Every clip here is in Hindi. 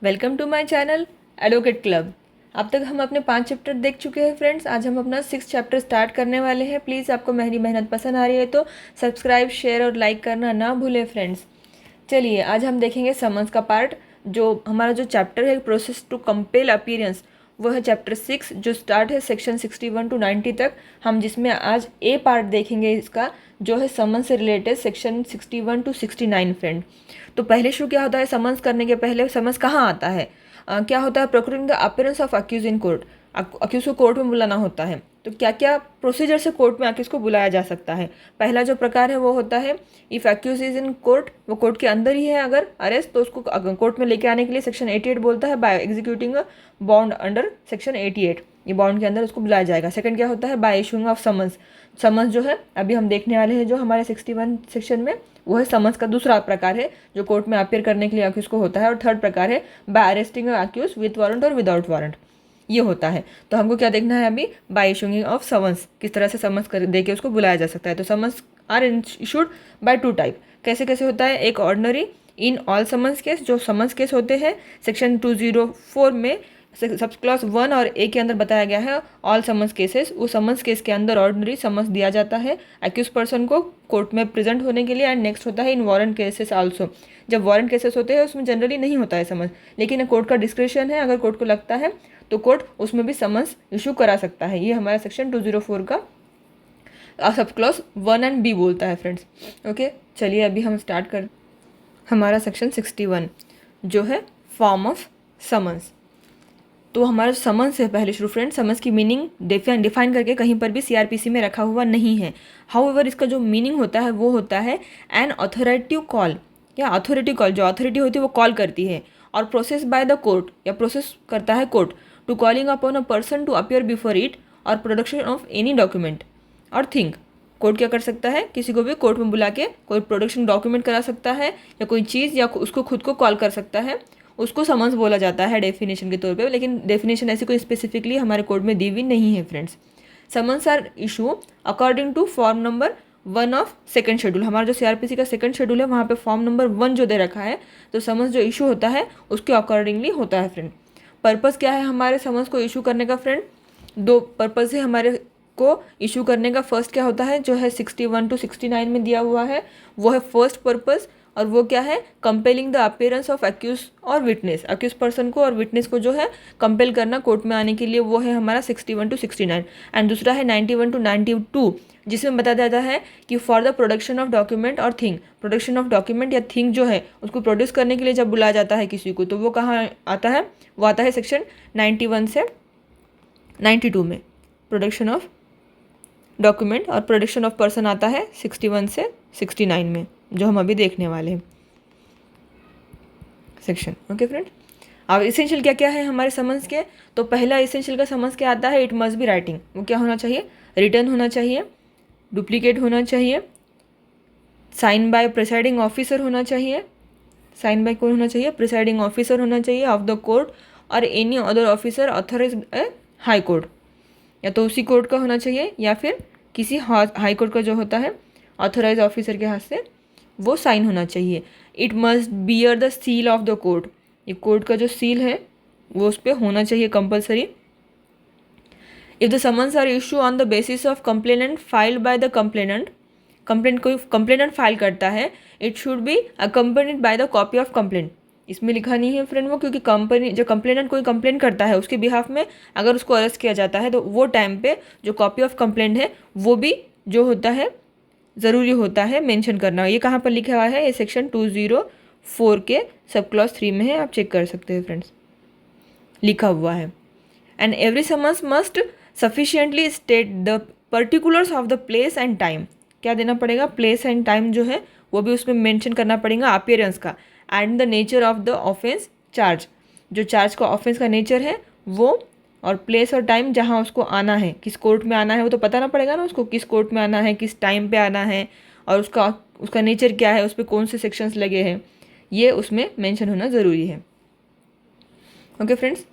Welcome to my channel advocate club. अब तक हम अपने 5 चैप्टर देख चुके हैं फ्रेंड्स। आज हम अपना 6 चैप्टर स्टार्ट करने वाले हैं। प्लीज़ आपको मेरी मेहनत पसंद आ रही है तो सब्सक्राइब, शेयर और लाइक करना ना भूलें फ्रेंड्स। चलिए आज हम देखेंगे समन्स का पार्ट। जो हमारा जो चैप्टर है प्रोसेस टू कंपेल अपीयरेंस, वो है चैप्टर 6 जो स्टार्ट है सेक्शन 61 टू 90 तक। हम जिसमें आज ए पार्ट देखेंगे इसका, जो है समन्स से रिलेटेड सेक्शन 61 टू 69 फ्रेंड। तो पहले शुरू क्या होता है, समन्स करने के पहले समन्स कहाँ आता है, क्या होता है, procuring the appearance of accused in court. Accused को कोर्ट में बुलाना होता है। तो क्या क्या प्रोसीजर से कोर्ट में अक्यूज को बुलाया जा सकता है। पहला जो प्रकार है वो होता है if accused is in court, वो कोर्ट के अंदर ही है अगर अरेस्ट, तो उसको कोर्ट में लेके आने के लिए सेक्शन 88 बोलता है by executing a bond under section 88। ये बॉन्ड के अंदर उसको बुलाया जाएगा। सेकंड क्या होता है, bye issuing of summons. Summons जो है अभी हम देखने वाले हैं जो हमारे 61 सेक्शन में, वो है समन्स का दूसरा प्रकार है जो कोर्ट में अपियर करने के लिए अक्यूज को होता है। और थर्ड प्रकार है by arresting accused with warrant और विदाउट वारंट, ये होता है। तो हमको क्या देखना है अभी, बाय इशूइंग ऑफ समन्स, किस तरह से समन्स कर दे के उसको बुलाया जा सकता है। तो summons are issued by two type. कैसे कैसे होता है, एक ordinary in all summons case, जो समन्स केस होते हैं सेक्शन 204 में सब क्लॉज 1 और ए के अंदर बताया गया है ऑल समन्स केसेस। वो समन्स केस के अंदर ऑर्डिनरी समन्स दिया जाता है अक्यूज पर्सन को कोर्ट में प्रेजेंट होने के लिए। एंड नेक्स्ट होता है इन वारंट केसेस आल्सो। जब वारंट केसेस होते हैं उसमें जनरली नहीं होता है समन्स, लेकिन कोर्ट का डिस्क्रिप्शन है, अगर कोर्ट को लगता है तो कोर्ट उसमें भी समन्स इशू करा सकता है। ये हमारा सेक्शन 204 का सब क्लॉज 1 एंड बी बोलता है फ्रेंड्स। ओके, चलिए अभी हम स्टार्ट कर हमारा सेक्शन 61 जो है फॉर्म ऑफ समन्स। तो हमारा समन्स है पहले शुरू फ्रेंड, समन्स की मीनिंग डिफाइन करके कहीं पर भी सीआरपीसी में रखा हुआ नहीं है। हाउएवर इसका जो मीनिंग होता है वो होता है एन अथॉरिटिव कॉल, या अथॉरिटी कॉल, जो अथॉरिटी होती है वो कॉल करती है और प्रोसेस बाय द कोर्ट, या प्रोसेस करता है court to calling upon a person to appear before it और प्रोडक्शन ऑफ एनी डॉक्यूमेंट और थिंग। कोर्ट क्या कर सकता है, किसी को भी कोर्ट में बुला के कोई प्रोडक्शन डॉक्यूमेंट करा सकता है या कोई चीज़, या उसको खुद को कॉल कर सकता है। उसको समन्स बोला जाता है डेफिनेशन के तौर पे, लेकिन डेफिनेशन ऐसी कोई स्पेसिफिकली हमारे कोड में दी हुई नहीं है friends. Summons are issue according to form number 1 of second schedule. हमारा जो सीआरपीसी का सेकंड शेड्यूल है वहाँ पे फॉर्म नंबर 1 जो दे रखा है, तो समन्स जो इशू होता है उसके अकॉर्डिंगली होता है फ्रेंड। पर्पज़ क्या है हमारे समन्स को इशू करने का फ्रेंड, दो पर्पज़ है हमारे को इशू करने का। फर्स्ट क्या होता है, जो है 61 टू 69 में दिया हुआ है, वो है फर्स्ट पर्पज़। और वो क्या है, compelling the appearance of accused और विटनेस, अक्यूज पर्सन को और विटनेस को जो है कंपेल करना कोर्ट में आने के लिए, वो है हमारा 61 टू 69। एंड दूसरा है 91 टू 92 जिसमें बताया जाता है कि for the production of document और थिंग। प्रोडक्शन ऑफ डॉक्यूमेंट या थिंग जो है उसको प्रोड्यूस करने के लिए जब बुलाया जाता है किसी को, तो वो कहाँ आता है, वो आता है सेक्शन 91 से 92 में। प्रोडक्शन ऑफ डॉक्यूमेंट और प्रोडक्शन ऑफ पर्सन आता है 61 से 69 में, जो हम अभी देखने वाले हैं सेक्शन। ओके फ्रेंड, अब इसेंशियल क्या क्या है हमारे समन्स के। तो पहला इसेंशियल का समन्स क्या आता है, इट मस्ट बी राइटिंग। वो क्या होना चाहिए, रिटर्न होना चाहिए, डुप्लीकेट होना चाहिए, साइन बाय प्रिसाइडिंग ऑफिसर होना चाहिए। साइन बाय कौन होना चाहिए, प्रिसाइडिंग ऑफिसर होना चाहिए ऑफ द कोर्ट और any other officer authorised high court, या तो उसी कोर्ट का होना चाहिए या फिर किसी हाई कोर्ट का जो होता है ऑथराइज ऑफिसर के हाथ से वो साइन होना चाहिए। It must bear the seal of the court, ये कोर्ट का जो सील है वो उस पर होना चाहिए compulsory. If the summons are issue on the basis of complainant filed by the complainant, complaint कोई कंप्लेनेंट फाइल करता है, it should be accompanied by the copy of complaint. इसमें लिखा नहीं है फ्रेंड वो, क्योंकि कंपनी जो कंप्लेनेंट कोई कंप्लेंट करता है उसके बिहाफ में अगर उसको अरेस्ट किया जाता है तो वो टाइम पे जो कॉपी ऑफ कंप्लेंट है वो भी जो होता है ज़रूरी होता है मेंशन करना। ये कहाँ पर लिखा हुआ है, ये सेक्शन 204 के सब क्लॉज 3 में है, आप चेक कर सकते हैं फ्रेंड्स, लिखा हुआ है। And every summons must sufficiently state the particulars of the place and time. क्या देना पड़ेगा, प्लेस एंड टाइम जो है वो भी उसमें मेंशन करना पड़ेगा अपीयरेंस का। And the nature of the offence charge, जो चार्ज का ऑफेंस का नेचर है वो, और प्लेस और टाइम जहाँ उसको आना है, किस कोर्ट में आना है वो तो पता ना पड़ेगा ना उसको, किस कोर्ट में आना है, किस टाइम पे आना है, और उसका नेचर क्या है, उस पर कौन से सेक्शंस लगे हैं, ये उसमें मेंशन होना ज़रूरी है। ओके फ्रेंड्स,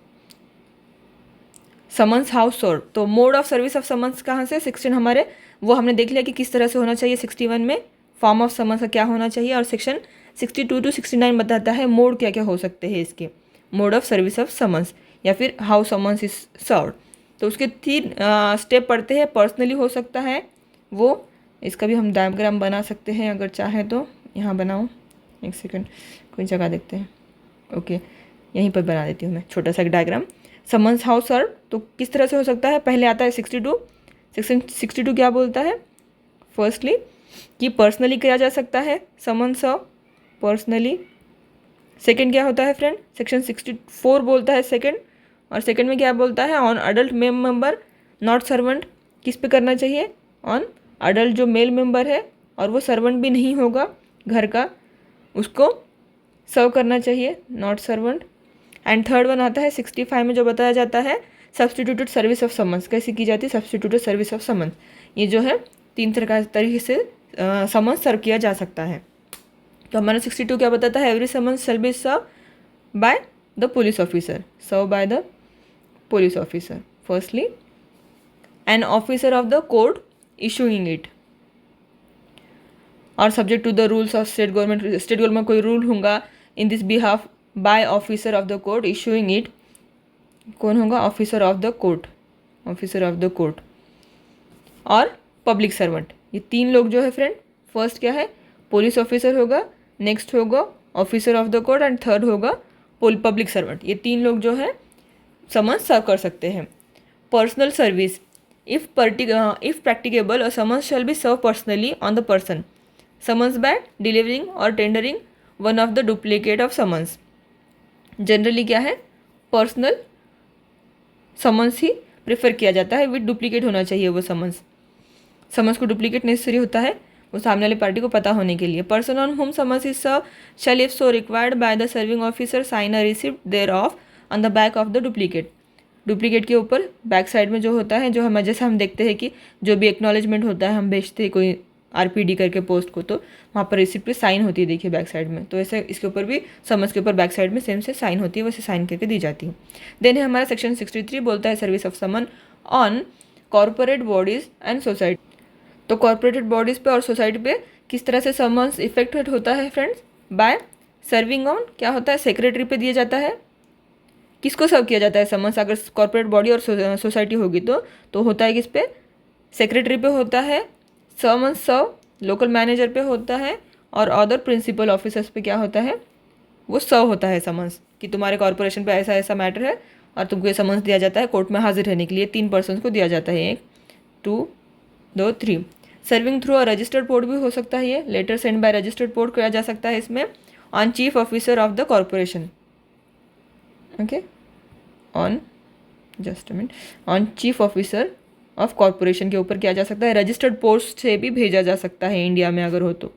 समन्स हाउस सर्व, तो mode of service of summons कहाँ से, 16 हमारे वो हमने देख लिया कि किस तरह से होना चाहिए 61 में, फॉर्म ऑफ समन्स का क्या होना चाहिए, और सेक्शन 62 टू 69 बताता है मोड क्या क्या हो सकते हैं इसके। Mode of service of summons या फिर हाउ समन्स इज सर्व्ड। तो उसके 3 स्टेप पढ़ते हैं। पर्सनली हो सकता है वो, इसका भी हम डायग्राम बना सकते हैं अगर चाहें तो। यहाँ बनाऊँ, एक सेकंड, कोई जगह देखते हैं। ओके, यहीं पर बना देती हूँ मैं छोटा सा एक डायग्राम। समन्स हाउ सर्व तो किस तरह से हो सकता है। पहले आता है 62। सेक्शन 62 क्या बोलता है? फर्स्टली कि पर्सनली किया जा सकता है समन्स सर्व, पर्सनली। सेकंड क्या होता है फ्रेंड? सेक्शन 64 बोलता है सेकंड, और सेकंड में क्या बोलता है? On adult male member not servant. किस पे करना चाहिए? ऑन अडल्ट जो मेल मेंबर है और वो सर्वेंट भी नहीं होगा घर का, उसको सर्व करना चाहिए, not servant. And third one आता है 65 में, जो बताया जाता है सब्सटीट्यूटेड सर्विस ऑफ समन्स। कैसे की जाती है सब्सटीट्यूटेड सर्विस ऑफ समन्स? ये जो है 3 तरीके से समन्स सर्व किया जा सकता है। तो हमारा 62 क्या बताता है? Every summons shall be serve by the police officer, serve by the police officer firstly, an officer of the court issuing it, और subject to the rules of state government. State government कोई रूल होगा in this behalf by officer of the court issuing it. कौन होगा? Officer of the court, officer of the court और पब्लिक सर्वेंट। ये 3 लोग जो है फ्रेंड, फर्स्ट क्या है? पुलिस ऑफिसर होगा, नेक्स्ट होगा officer of the court and third होगा पब्लिक सर्वेंट। ये 3 लोग जो है समन्स सर्व कर सकते हैं। Personal service, if practicable a summons shall be serve personally on the person summons by delivering और tendering one of the duplicate of summons. Generally क्या है? पर्सनल समन्स ही प्रेफर किया जाता है, विद डुप्लीकेट होना चाहिए वो समन्स। समन्स को डुप्लीकेट नेसेसरी होता है वो सामने वाली पार्टी को पता होने के लिए। Person on whom summons is serve shall if so required by the serving officer sign a receipt thereof on the back of the duplicate. Duplicate के ऊपर बैक साइड में जो होता है, जो हम जैसे हम देखते हैं कि जो भी एक्नॉलेजमेंट होता है, हम भेजते हैं कोई आरपीडी करके पोस्ट को, तो वहाँ पर रिसिप्ट पे साइन होती है, देखिए बैक साइड में। तो ऐसे इसके ऊपर भी समन्स के ऊपर बैक साइड में सेम से साइन होती है, वैसे साइन करके दी जाती है। देन है हमारा सेक्शन 63 बोलता है service of summon on corporate bodies and society. तो कॉर्पोरेटेड बॉडीज़ पे और सोसाइटी पे किस तरह से समन्स इफेक्टेड होता है फ्रेंड्स? बाय सर्विंग ऑन, क्या होता है? सेक्रेटरी पे दिया जाता है। किसको सर्व किया जाता है समन्स? अगर कॉर्पोरेट बॉडी और सोसाइटी होगी तो होता है किस पे? सेक्रेटरी पे होता है समन्स सर्व, लोकल मैनेजर पे होता है, और अदर प्रिंसिपल ऑफिसर्स पे क्या होता है? वो सर्व होता है समन्स कि तुम्हारे कॉर्पोरेशन पे ऐसा ऐसा मैटर है और तुमको ये समन्स दिया जाता है कोर्ट में हाजिर रहने के लिए। 3 पर्सन्स को दिया जाता है, 1 2 2 3। Serving through a registered post भी हो सकता है, ये letter send by registered post किया जा सकता है इसमें। On chief officer of the corporation, okay, on just a minute, on chief officer of corporation के ऊपर किया जा सकता है। रजिस्टर्ड पोस्ट से भी भेजा जा सकता है इंडिया में अगर हो तो।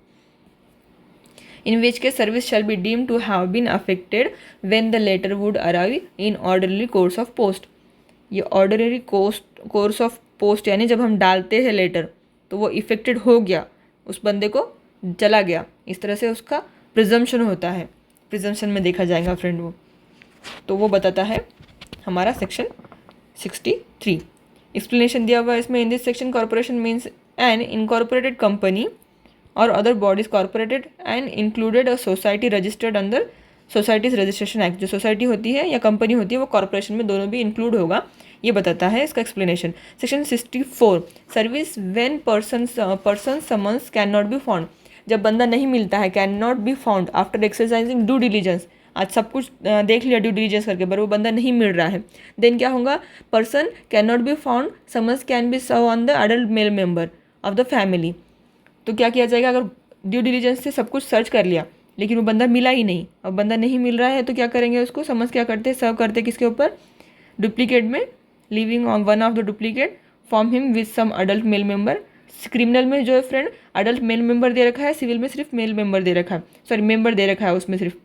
In which case service shall be deem to have been affected when the letter would arrive in orderly course of post. ये ऑर्डनरी कोर्स ऑफ पोस्ट यानी जब हम डालते हैं लेटर तो वो इफेक्टेड हो गया, उस बंदे को चला गया, इस तरह से उसका प्रिजम्पशन होता है। प्रिजम्पशन में देखा जाएगा फ्रेंड वो, तो वो बताता है हमारा सेक्शन 63। एक्सप्लेनेशन दिया हुआ है इसमें। In this section corporation means an incorporated company और other bodies corporated and included a society registered under societies registration act. जो सोसाइटी होती है या कंपनी होती है वो कॉर्पोरेशन में दोनों भी इंक्लूड होगा, ये बताता है इसका explanation. Section 64 service when person summons can not be found. जब बंदा नहीं मिलता है, can not be found after exercising due diligence. आज सब कुछ देख लिया ड्यू डिलीजेंस करके, पर वो बंदा नहीं मिल रहा है, देन क्या होगा? Person can not be found summons can be serve on the adult male member of the family. तो क्या किया जाएगा? अगर ड्यू डिलीजेंस से सब कुछ सर्च कर लिया लेकिन वो बंदा मिला ही नहीं, अब बंदा नहीं मिल रहा है तो क्या करेंगे? उसको समन्स क्या करते हैं? सर्व करते किसके ऊपर? डुप्लीकेट में, leaving on one of the duplicate for him with some adult male member. Criminal में जो है फ्रेंड अडल्ट मेल मेंबर दे रखा है, सिविल में सिर्फ मेल मेंबर दे रखा है, सॉरी मेंबर दे रखा है, उसमें सिर्फ,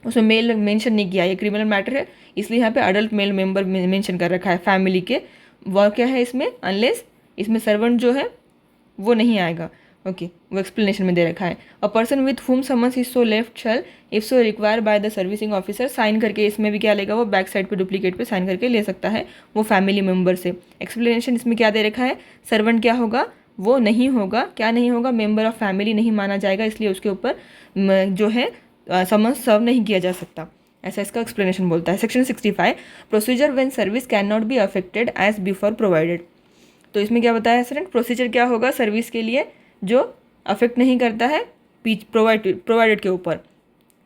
उसमें मेल मेंशन नहीं किया। ये क्रिमिनल मैटर है इसलिए यहाँ पे अडल्ट मेल मेंबर मेंशन कर रखा है फैमिली के। वह क्या है इसमें? अनलेस इसमें सर्वेंट जो है वो नहीं आएगा, ओके, वो एक्सप्लेनेशन में दे रखा है। A person with whom summons is so left shall if so require by the servicing officer sign करके, इसमें भी क्या लेगा? वो बैक साइड पे डुप्लीकेट पे साइन करके ले सकता है वो फैमिली मेंबर से। एक्सप्लेनेशन इसमें क्या दे रखा है? सर्वेंट क्या होगा? वो नहीं होगा, क्या नहीं होगा? मेंबर ऑफ फैमिली नहीं माना जाएगा, इसलिए उसके ऊपर जो है समन्स सर्व नहीं किया जा सकता। ऐसा इसका एक्सप्लेनेशन बोलता है। Section 65 procedure when service can not be affected as before provided. तो इसमें क्या बताया स्टूडेंट, प्रोसीजर क्या होगा सर्विस के लिए जो अफेक्ट नहीं करता है प्रोवाइडेड के ऊपर।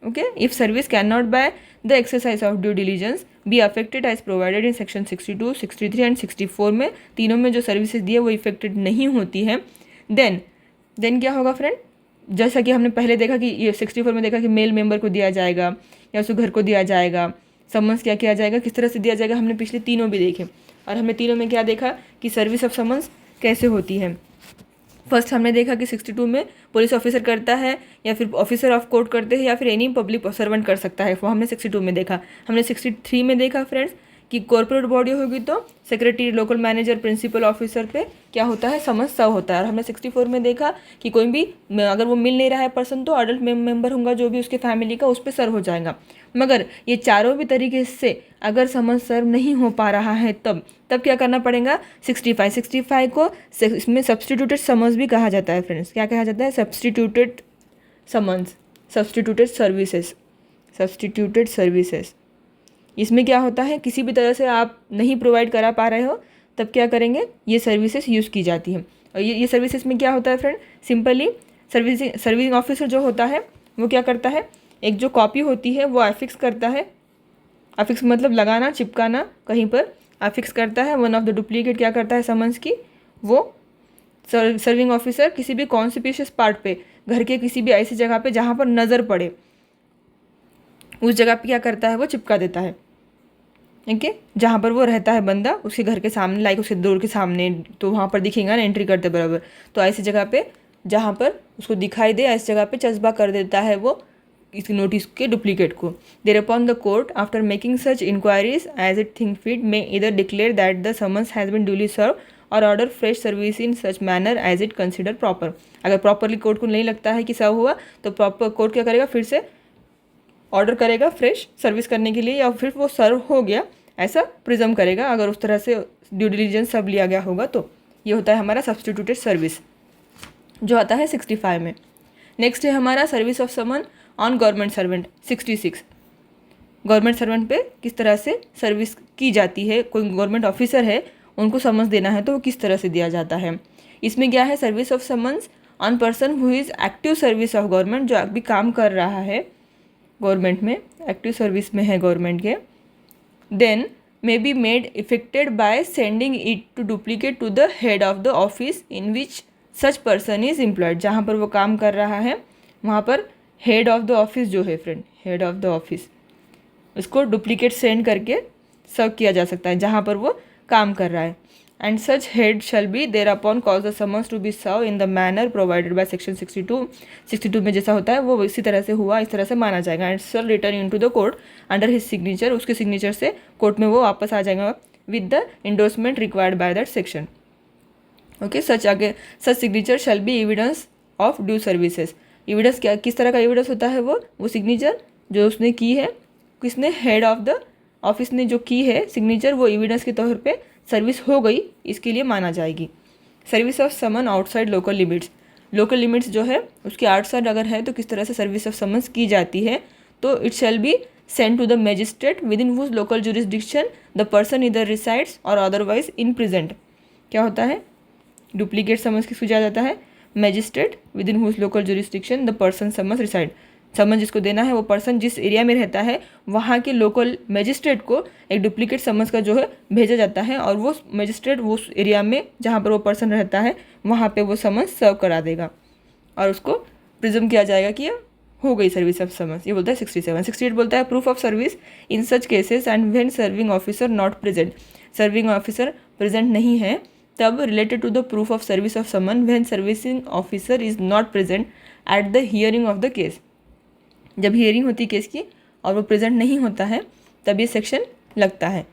Okay, if service can not by the exercise of due diligence be affected as provided in section 62, 63 and 64 में तीनों में जो सर्विसेज दी है वो इफेक्टेड नहीं होती है, देन क्या होगा फ्रेंड, जैसा कि हमने पहले देखा कि ये 64 में देखा कि मेल मेंबर को दिया जाएगा या उसको घर को दिया जाएगा, समन्स क्या किया जाएगा, किस तरह से दिया जाएगा, हमने पिछले तीनों भी देखे। और हमने तीनों में क्या देखा कि सर्विस ऑफ समन्स कैसे होती है। फर्स्ट हमने देखा कि 62 में पुलिस ऑफिसर करता है या फिर ऑफिसर ऑफ कोर्ट करते हैं या फिर एनी पब्लिक सर्वेंट कर सकता है, वो हमने 62 में देखा। हमने 63 में देखा फ्रेंड्स कि कॉर्पोरेट बॉडी होगी तो secretary, local manager, principal officer पे क्या होता है, समन्स सर्व होता है। और हमने 64 में देखा कि कोई भी अगर वो मिल नहीं रहा है पर्सन तो अडल्ट मेंबर होगा जो भी उसके फैमिली का, उस पर सर्व हो जाएगा। मगर ये चारों भी तरीके से अगर समन्स सर्व नहीं हो पा रहा है तब क्या करना पड़ेगा, 65 को इसमें सब्सटीट्यूटेड समन्स भी कहा जाता है फ्रेंड्स। क्या कहा जाता है, सब्सटीट्यूटेड समन्स, सब्सटीट्यूटेड सर्विसेज। इसमें क्या होता है, किसी भी तरह से आप नहीं प्रोवाइड करा पा रहे हो तब क्या करेंगे, ये सर्विसेज यूज़ की जाती हैं। और ये सर्विसेज में क्या होता है फ्रेंड, सिंपली सर्विसिंग ऑफिसर जो होता है वो क्या करता है, एक जो कॉपी होती है वो अफिक्स करता है, अफिक्स मतलब लगाना, चिपकाना कहीं पर, अफिक्स करता है। वन ऑफ द डुप्लीकेट क्या करता है समन्स की, वो सर्विंग ऑफिसर किसी भी कॉन्स्पिशियस पार्ट पे, घर के किसी भी ऐसी जगह पे जहाँ पर नज़र पड़े उस जगह पे क्या करता है, वो चिपका देता है। ठीक है, जहाँ पर वो रहता है बंदा, उसके घर के सामने, लाइक उसके डोर के सामने, तो वहाँ पर दिखेगा ना एंट्री करते बराबर, तो ऐसी जगह पे जहाँ पर उसको दिखाई दे ऐसी जगह पे चस्पा कर देता है वो इस नोटिस के डुप्लीकेट को। There upon the court after making such inquiries as it think fit may either declare that the summons has been duly serve और order fresh service in such manner as it consider proper. अगर प्रॉपरली कोर्ट को नहीं लगता है कि सर्व हुआ तो प्रॉपर कोर्ट क्या करेगा, फिर से ऑर्डर करेगा फ्रेश सर्विस करने के लिए, या फिर वो सर्व हो गया ऐसा प्रिजम करेगा अगर उस तरह से ड्यू डिलीजेंस सब लिया गया होगा तो। ये होता है हमारा सब्सटीट्यूटेड सर्विस जो आता है 65 में। नेक्स्ट है हमारा service of summon on government servant 66। Government servant पे किस तरह से सर्विस की जाती है, कोई गवर्नमेंट ऑफिसर है उनको समन्स देना है तो वो किस तरह से दिया जाता है। इसमें क्या है, service of summons on person who is active service of government, जो अभी काम कर रहा है गवर्नमेंट में, एक्टिव सर्विस में है गवर्नमेंट के, then may be made effected by sending it to duplicate to the head of the office in which such person is employed। जहाँ पर वो काम कर रहा है वहाँ पर हेड ऑफ द ऑफिस जो है friend, head of the office, उसको डुप्लीकेट सेंड करके सर्व किया जा सकता है जहाँ पर वो काम कर रहा है। And such head shall be thereupon cause the summons to be serve in the manner provided by section 62 में जैसा होता है वो इसी तरह से हुआ, इस तरह से माना जाएगा। And shall return into the court under his signature, उसके सिग्नेचर से कोर्ट में वो वापस आ जाएगा with the endorsement required by that section. Okay, such signature shall be evidence of due services. Evidence क्या, किस तरह का एविडेंस होता है, वो सिग्नेचर जो उसने की है, किसने, हेड ऑफ द ऑफिस ने जो की है सिग्नेचर, वो एविडेंस के तौर पे सर्विस हो गई इसके लिए माना जाएगी। Service of summon outside local limits, local limits जो है उसके आउटसाइड अगर है तो किस तरह से सर्विस ऑफ समन्स की जाती है, तो it shall be send to the magistrate within whose local jurisdiction the person either resides और अदरवाइज इन प्रेजेंट। क्या होता है, डुप्लीकेट समन्स किसको दिया जाता है, magistrate within whose local jurisdiction the person summons reside. Summon जिसको देना है वो पर्सन जिस एरिया में रहता है वहाँ के लोकल मैजिस्ट्रेट को एक डुप्लीकेट समन्स का जो है भेजा जाता है और वो मैजिस्ट्रेट वो उस एरिया में जहाँ पर वो पर्सन रहता है वहाँ पे वो समन्स सर्व करा देगा और उसको प्रिज्यूम किया जाएगा कि हो गई सर्विस ऑफ समन्स। ये बोलता है 67। 68 बोलता है proof of service in such cases and when serving officer not present. Serving officer present नहीं है तब related to the proof of service of summon when servicing officer is not present at the hearing of the case. जब हियरिंग होती है केस की और वो प्रेजेंट नहीं होता है तब ये सेक्शन लगता है।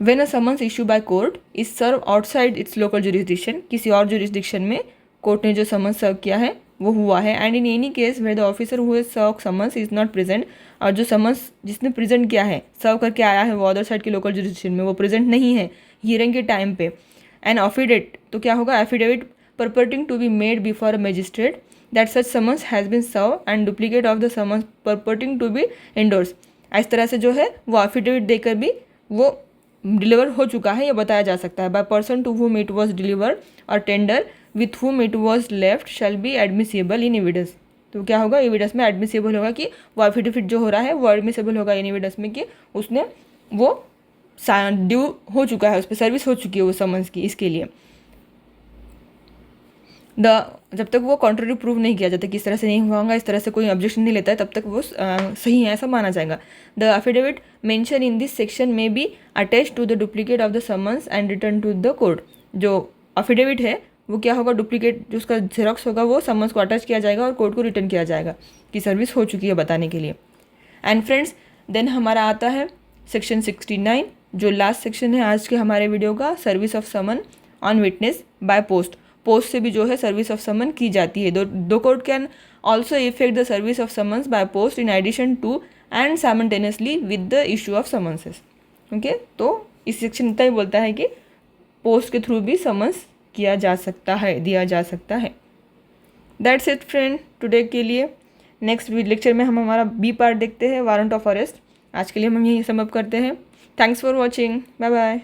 When a summons issue by court is serve outside its local jurisdiction, किसी और जुरिस्डिक्शन में कोर्ट ने जो समन्स सर्व किया है वो हुआ है। And in any case where the officer who has serve summons is not present, और जो समन्स जिसने प्रेजेंट किया है, सर्व करके आया है वो अदर साइड के लोकल जुरिस्डिक्शन में, वो प्रेजेंट नहीं है हियरिंग के टाइम पे। एंड एफिडेविट, तो क्या होगा, affidavit purporting to be made before a magistrate that such summons has been served and duplicate of the summons purporting to be endorsed। इस तरह से जो है वो एफिडेविट देकर भी वो डिलीवर हो चुका है ये बताया जा सकता है। By person to whom it was delivered और tender with whom it was left shall be admissible in evidence. तो क्या होगा, एविडेंस में एडमिसिबल होगा कि वो एफिडेविट जो हो रहा है वो एडमिसिबल होगा इन एविडेंस में कि उसने वो ड्यू हो चुका है, उस पर सर्विस हो चुकी है वो समन्स की। इसके लिए जब तक वो कॉन्ट्ररी प्रूव नहीं किया जाता कि इस तरह से नहीं हुआ होगा, इस तरह से कोई ऑब्जेक्शन नहीं लेता है, तब तक वो सही है ऐसा माना जाएगा। The affidavit mention in this section में be attach to the duplicate of the summons and return to the court. जो एफिडेविट है वो क्या होगा, डुप्लीकेट जो उसका जेरोक्स होगा वो समन्स को अटैच किया जाएगा और कोर्ट को रिटर्न किया जाएगा कि सर्विस हो चुकी है बताने के लिए। एंड फ्रेंड्स देन हमारा आता है सेक्शन 69 जो लास्ट सेक्शन है आज के हमारे वीडियो का, service of summon on witness by post. Post से भी जो है सर्विस ऑफ समन की जाती है। Two court can also effect the service of summons by post in addition to and simultaneously with the issue of summonses. Okay, तो इस सेक्शन इतना ही बोलता है कि पोस्ट के थ्रू भी समन्स किया जा सकता है, दिया जा सकता है। दैट्स इट फ्रेंड टुडे के लिए। नेक्स्ट लेक्चर में हम हमारा बी पार्ट देखते हैं, वारंट ऑफ अरेस्ट। आज के लिए हम यही सम अप करते हैं। Thanks for watching, bye bye.